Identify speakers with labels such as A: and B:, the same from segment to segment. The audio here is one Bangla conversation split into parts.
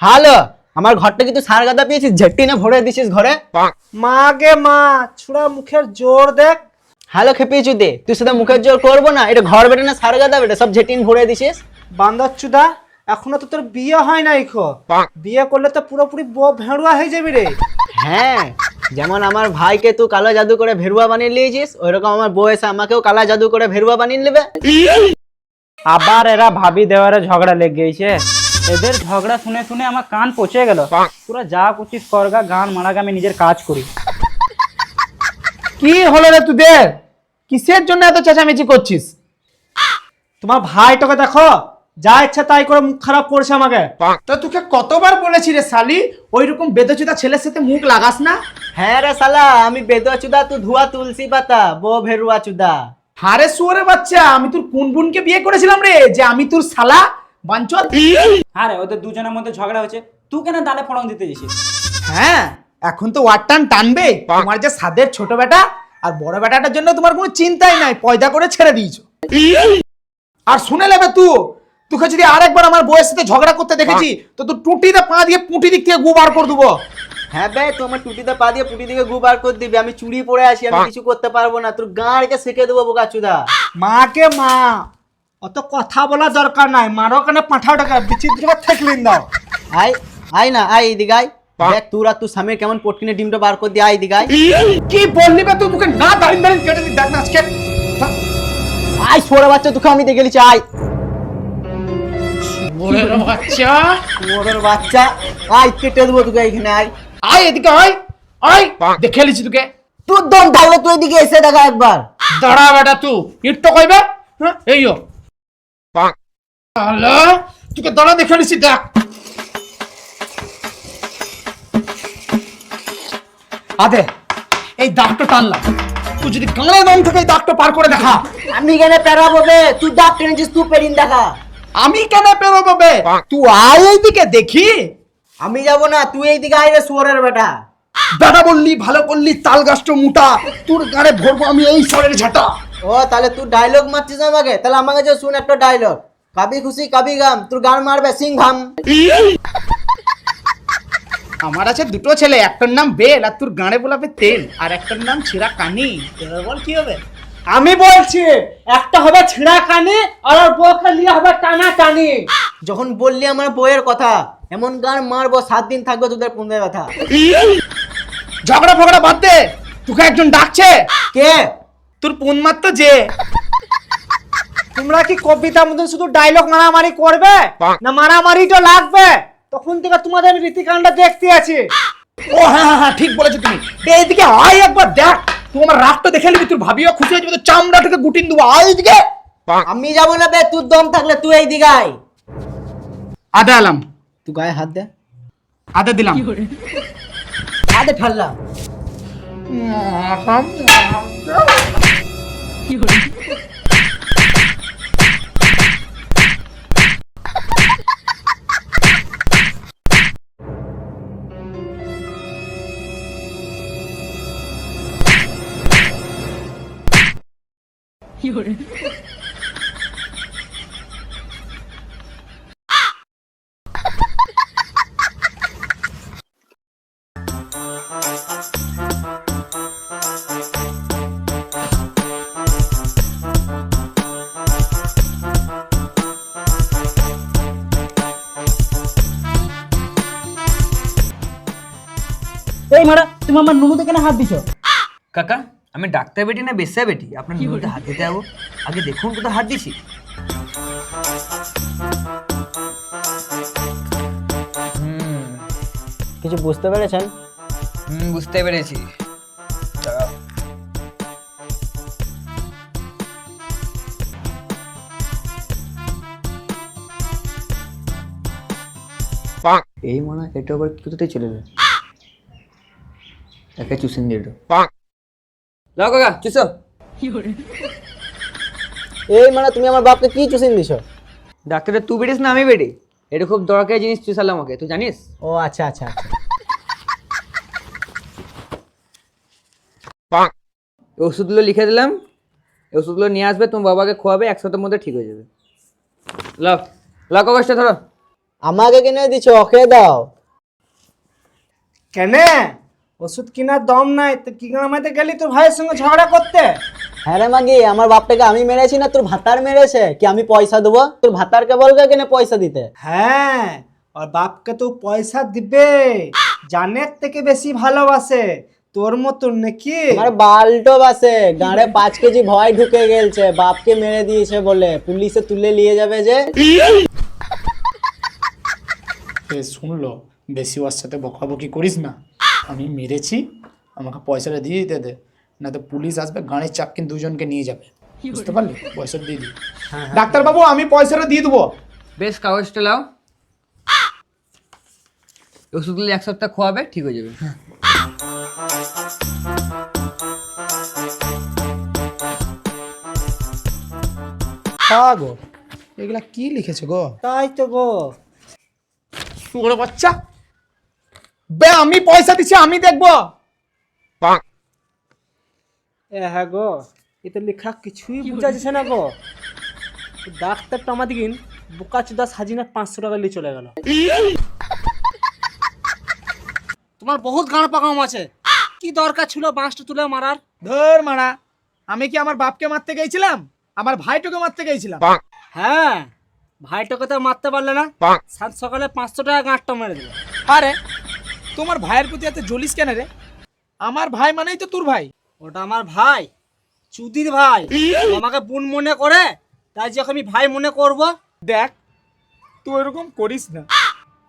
A: হ্যালো, আমার ঘরটা কি তুই সার গাদা পেয়েছিস? ঝেট্টি না ভরে দিছিস ঘরে?
B: মা গে মা, ছুড়া মুখের জোর দেখ।
A: হ্যালো খেপিয়েছু দে, তুই সেটা মুখের জোর করবো না। এটা ঘর বেটে না সার গাদা বেটে, সব ঝেটিন ভরে দিছিস।
B: বান্দারচুদা, এখনো তো তোর বিয়ে হয় নাই খো। বিয়ে করলে তো পুরোপুরি ভেড়ুয়া হয়ে যাবি রে।
A: হ্যাঁ, যেমন আমার ভাইকে তুই কালো জাদু করে ভেরুয়া বানিয়ে নিয়েছিস, ওইরকম আমার বউ এসে আমাকেও কালা জাদু করে ভেরুয়া বানিয়ে নেবে।
C: আবার এরা ভাবি দেওয়ারে ঝগড়া লেগে গেছে। এদের ঝগড়া শুনে শুনে আমার কান পচে গেল। তোরা যা করছিস করগা, গান মারাগা, আমি নিজের কাজ করি।
D: কি হলো রে তোদের? কিসের জন্য এত চেঁচামেচি করছিস?
B: তোমার ভাইটাকে দেখো, যা ইচ্ছা তাই করে মুখ খারাপ করছে আমাকে।
D: তো তোকে কতবার বলেছি রে শালি, ওইরকম বেদচুদা ছেলের সাথে মুখ লাগাস না।
A: হ্যাঁ রে শালা, আমি বেদুয়া চুদা, তুই ধুয়া তুলসী পাতা, বউ ভেরুয়া চুদা।
D: হারে শুয়োরে বাচ্চা, আমি তোর কোন বোনকে বিয়ে করেছিলাম রে যে আমি তোর শালা বাঞ্চল?
C: আরে ওদের দুজনের মধ্যে ঝগড়া হচ্ছে, তুই কেন দালে ফড়ং দিতে যাচ্ছিস?
D: হ্যাঁ, এখন তো ওয়ার টান টানবে। তোমার যে সাদের ছোট বেটা আর বড় বেটাটার জন্য তোমার কোনো চিন্তাই নাই, পয়দা করে ছেড়ে দিয়েছো। আর শুনে নেবে তোকে যদি আরেকবার আমার বউয়ের সাথে ঝগড়া করতে দেখেছি তো তুই টুটিতে পা দিয়ে পুঁটি দিক থেকে গু বার করে দেবো।
A: হ্যাঁ বে, তুই আমার টুটিতে পা দিয়ে পুটি দিকে গু বার করে দিবি, আমি চুরি পরে আসি, আমি কিছু করতে পারবো না, তোর গাঁড়কে শিখে দেবো বোকা চুদা।
B: মাকে মা, অত কথা বলা দরকার নাই। মারো কেন পাঠাও টাকা বিচিত্র থাকলেন দাও।
A: আয় আয় না, আয় এইদিকে আয়। দেখ তোর আর তোর স্বামীর কেমন পটকিনে ডিমটা বার করে দিয়ে, আয় এইদিকে আয়।
D: কি বললি বে তুই? তোকে না দাঁড়িয়ে দাঁড়িয়ে কেটে দিই, দেখ না আজকে।
A: আয় ছোড়া বাচ্চা, তোকে আমি দেখে গেছি, আয়
D: ওরে বাচ্চা,
A: ওর বাচ্চা, আয় কেটে দেবো তোকে এইখানে, আয়।
D: আয় এদিকে, আয় আয়, দেখে লিছি তোকে।
A: তোর দম থাকলে তুই এদিকে এসে দেখা একবার।
D: দাঁড়া বেটা, তুই ইটটা কইবে? হ্যাঁ, এইও হ্যালো, তোকে দাঁড়া দেখে লিছি, দেখ। আদে এই দাগটা টানলাম, তুই যদি গানে দম থেকে এই দাগটা পার করে দেখা।
A: আমি কেন পেরাবো বে? তুই দাঁত টেনেছিস, তুই পেরিন দেখা।
D: আমি কেন পেরোবো বে? তুই আয় এইদিকে দেখি।
A: আমি যাবো না, তুই এইদিকে আয় রে শুয়োরের বেটা।
D: বেটা বললি, ভালো করলি, তাল গাছটা মোটা, তোর গানে ভরবো আমি এই সরের ঝাঁটা।
A: ও তাহলে তুই ডায়লগ মারছিস আমাকে? তাহলে আমাকে যে শুন একটা ডায়লগ, কাবি খুশি কাবি গাম, তোর গান মারবে সিংহাম।
D: আমার আছে দুটো ছেলে, একটার নাম বেল আর তোর গানে বলাবে তেল, আর একটার নাম ছিঁড়া কানি। এবার বল কি হবে?
B: আমি বলছি একটা হবে ছিঁড়া কানি আর ওর বউকে নিয়ে হবে টানা টানি।
A: যখন বললি আমার বইয়ের কথা, এমন গান মারবো 7 দিন থাকবে তোদের পুঙ্গে ব্যথা।
D: ঝগড়া ফগড়া বাদ দে, তোকে একজন ডাকছে।
A: কে?
D: তোর পুন মারতো যে।
B: তোমরা কি কবিতার মধ্যে শুধু ডায়লগ মারামারি করবে না মারামারিটা লাগবে? তখন থেকে তোমাদের রীতিকাণ্ডটা দেখতে আছি।
D: ও হ্যাঁ হ্যাঁ হ্যাঁ, ঠিক বলেছো তুমি। এইদিকে আয় একবার দেখ, তুই আমার রাগটা দেখে নিবি, তোর ভাবিও খুশি হয়ে যাবে, তোর চামড়াটাকে গুটিন দেবো। আয় এইদিকে।
A: আমি যাবো না বে, তোর দম থাকলে তুই এইদিকে আয়।
D: আদা আলাম,
A: তুই গায়ে হাত দে।
D: আদা দিলাম।
A: হাতে ঠাল্লাম।
C: এই মারা, তুমি আমার নুনুতে কেন হাত দিছো?
E: কাকা, আমি ডাক্তার বেটি না বেশ্যা বেটি আপনার নুনুতে হাত দিতে যাবো? আগে দেখুন কোথায় হাত দিছি।
A: কিছু বুঝতে পেরেছেন?
E: বুঝতে পেরেছি।
A: এই মনে এটা আবার কোথাতে চলে গেল? একে চুষিন দিয়ে দাও।
E: যাও কাকা, চুষো।
A: এই মানে তুমি আমার বাপকে কি চুষিন দিছো?
E: ডাক্তারটা তুই বেটিস না আমি বেটি? এটা খুব দরকারি জিনিস চুষালাম আমাকে, তুই জানিস?
A: ও আচ্ছা আচ্ছা আচ্ছা।
E: এই ওষুধগুলো লিখে দিলাম, এই ওষুধগুলো নিয়ে আসবে, তোমার বাবাকে খোয়াবে, 1 সপ্তাহের মধ্যে ঠিক হয়ে যাবে। লাও লাও, কাগজটা ধরো।
A: আমাকে কিনে দিছো, ওকে দাও।
B: কেন ওষুধ কেনার দম নাই তো কি আমাতে গেলি তোর ভাইয়ের সঙ্গে ঝগড়া করতে?
A: হ্যাঁ রে মাগি, আমার বাপটাকে আমি মেরেছি না তোর ভাতার মেরেছে? কি আমি পয়সা দেবো? তোর ভাতারকে বলবে কেন পয়সা দিতে?
B: হ্যাঁ, আর বাপকে তো পয়সা দিবে, জানের থেকে বেশি ভালোবাসে তোর মতন নাকি?
A: আমার বালটো বাসে গাঁড়ে 5 কেজি ভয় ঢুকে গেলছে, বাপকে মেরে দিয়েছে বলে পুলিশে তুলে নিয়ে যাবে যে।
D: শুনলো, বেশি ওর সাথে বকাবকি করিস না। আমি মেরেছি, আমাকে পয়সাটা দিয়ে দিতে দে, না তো পুলিশ আসবে, গাড়ির চাপ কিন্তু দুজনকে নিয়ে যাবে, বুঝতে পারলি? পয়সাটা দিয়ে দিই। ডাক্তারবাবু, আমি পয়সাটা দিয়ে দেবো।
E: বেশ, কাগজটা লাও। ওষুধগুলো 1 সপ্তাহ খাওয়াবে, ঠিক হয়ে যাবে।
D: গো, এগুলা কি লিখেছে গো?
B: তাই তো গো।
D: শুয়োর বাচ্চা, বে আমি পয়সা দিচ্ছি, আমি দেখবো।
B: হ্যাঁ গো, এতে লেখা কিছুই বোঝা যাচ্ছে না গো। ডাক্তারটা আমাদের বোকা চোদা সাজিনা 500 টাকা নিয়ে চলে গেল। তোমার বহুত গাঁড় পাকাম আছে, কি দরকার ছিল বাঁশটা তুলে মারার?
D: ধর মারা, আমি কি আমার বাপকে মারতে গেছিলাম? আমার ভাইটাকে মারতে গেছিলাম।
B: হ্যাঁ, ভাইটাকে তো মারতে পারলে না, সাত সকালে 500 টাকা গাঁটটা মেরে দিল।
D: আরে তোমার ভাইয়ের প্রতি এত জ্বলিস কেন রে? আমার ভাই মানেই তো তোর ভাই।
B: ওটা আমার ভাই, চুদির ভাই, ও আমাকে বোন মনে করে, তাই যে আমি ভাই মনে করব?
D: দেখ, তুই এরকম করিস না,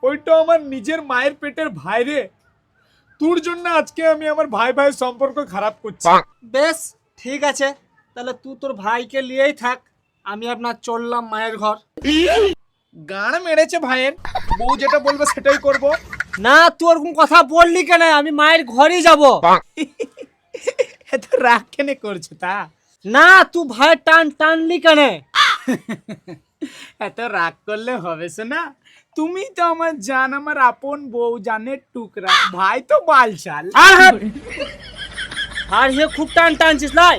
D: ওইটা আমার নিজের মায়ের পেটের ভাই রে। তোর জন্য আজকে আমি আমার ভাই ভাইয়ের সম্পর্ক খারাপ করছি।
B: বেশ ঠিক আছে, তাহলে তুই তোর ভাইকে নিয়েই থাক, আমি আপনার চললাম মায়ের ঘর।
D: গান মেরেছে ভাইয়ের, বউ যেটা বলবে সেটাই করব।
B: না, তুই ওরকম কথা বললি কেন? আমি মায়ের ঘরই যাব।
D: এত রাগ কেনে করছো তা?
B: না, তুই ভাই টানলি কেন?
D: এত রাগ করলে হবে না? তুমি তো আমার জান, আমার আপন বউ, জানের টুকরা, ভাই তো বালছাল।
B: আর হে খুব টানছিস লাই,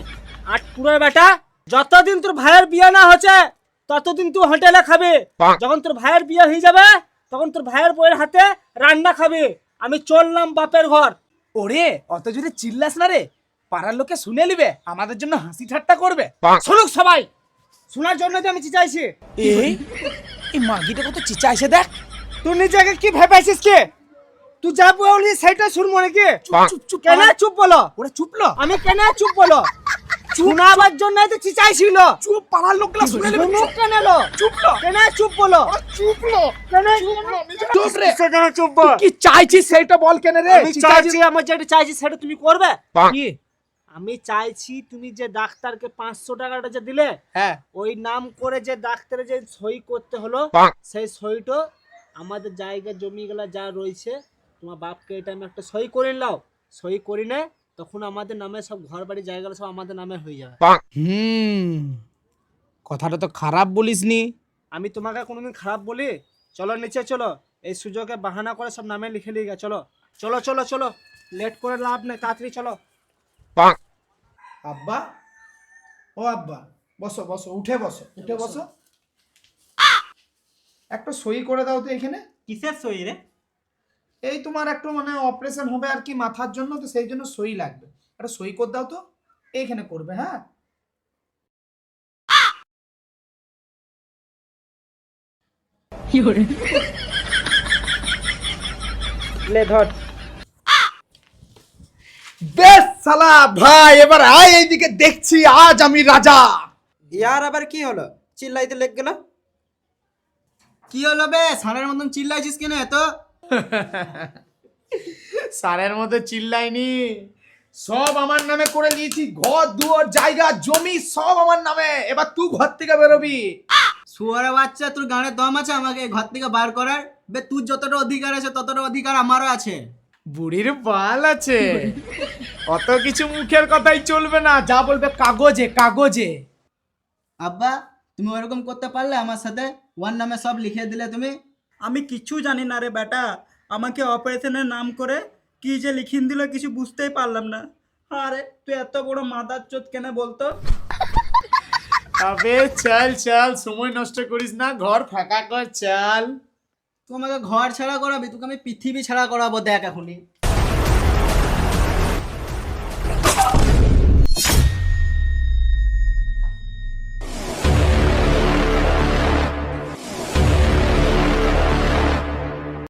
B: আর পুরো বেটা, যতদিন তোর ভাইয়ের বিয়ে না হচ্ছে ততদিন তুই হোটেলে খাবে, যখন তোর ভাইয়ের বিয়ে হয়ে যাবে তখন তোর ভাইয়ের বউয়ের হাতে রান্না খাবে। আমি চললাম বাপের ঘর।
D: ওরে, অত জোরে চিল্লাস না রে, পাড়ার লোকে শুনে নিবে, আমাদের জন্য হাসি ঠাট্টা করবে।
B: শুনুক সবাই, শোনার জন্য তো আমি চিচাইছি।
D: এই মাগিটা কত চিচাইছে দেখ।
B: তুই নিজেকে কি ভেবেছিস কি? তুই যা বললি সেটা শুনবো নাকি?
D: চুপ চুপ,
B: কেন চুপ বলো?
D: ওরে চুপলো।
B: আমি কেন চুপ বলো? শোনাবার জন্য তো চিচাইছিল।
D: চুপ, পাড়ার লোকলা শুনে নেবে।
B: শুনুক কেন এলো?
D: চুপলো।
B: কেন চুপ বলো?
D: চুপলো।
B: কেন
D: চুপ রে।
B: কেন চুপ বল?
D: কি চাইছিস সেটা বল কেন রে?
B: আমি চাইছি, আমার যেটা চাইছি সেটা তুমি করবে।
D: কি?
B: আমি চাইছি তুমি যে ডাক্তারকে 500 টাকাটা যে দিলে,
D: হ্যাঁ,
B: ওই নাম করে যে ডাক্তারে যে সই করতে হলো, সেই সইটা আমাদের জায়গা জমিগুলা যা রয়েছে তোমার বাপকে এটা আমি একটা সই করে নিলাম। সই করি না, তখন আমাদের নামে সব ঘর বাড়ি জায়গাগুলো সব আমাদের নামে হয়ে যাবে।
D: কথাটা তো খারাপ বলিসনি।
B: আমি তোমাকে কোনোদিন খারাপ বলি? চলো নিচে চলো, এই সুযোগে বাহানা করে সব নামে লিখে লিখে চলো চলো চলো চলো, লেট করে লাভ নেই, তাড়াতাড়ি চলো।
D: আব্বা, ও আব্বা, বসো বসো, উঠে বসো, উঠে বসো। একটা সই করে দাও তো এখানে।
B: কিসের সই রে?
D: এই তোমার একটু মানে অপারেশন হবে আর কি মাথার জন্য, তো সেই জন্য সই লাগবে। একটা সই করে দাও তো, এইখানে করবে। হ্যাঁ,
B: লে ধর।
D: বেশ সালা ভাই, এবার আয় এইদিকে, দেখছি আজ আমি রাজা।
A: ইয়ার আবার কি হলো? চিল্লাইতে লেগ গেল। কি হলো বে, সারের মতন চিল্লাইছিস কেন এত?
D: সারের মধ্যে চিল্লাইনি, সব আমার নামে করে নিয়েছি, ঘর দুয়ার জায়গা জমি সব আমার নামে। এবার তুই ঘর থেকে বেরোবি।
A: শুয়ারে বাচ্চা, তোর গানে দম আছে আমাকে ঘর থেকে বার করার? বে তোর যতটা অধিকার আছে ততটা অধিকার আমারও আছে।
D: বুড়ির বাল আছে, অত কিছু মুখের কথাই চলবে না, যা বলবে কাগজে কাগজে।
A: আব্বা, তুমি ওরকম করতে পারলে আমার সাথে? ওয়ান নামে সব লিখে দিলে তুমি।
C: আমি কিচ্ছু জানি না রে বেটা, আমাকে অপারেশনের নাম করে কি যে লিখিন দিল কিছু বুঝতেই পারলাম না। আরে তুই এত বড় মাদার চোদ কেন বলতো?
D: আবে চল চল, সময় নষ্ট করিস না, ঘর ফাঁকা কর, চল।
A: তুই আমাকে ঘর ছাড়া করাবি, তোকে আমি পৃথিবী ছাড়া করাবো, দেখ এখনই।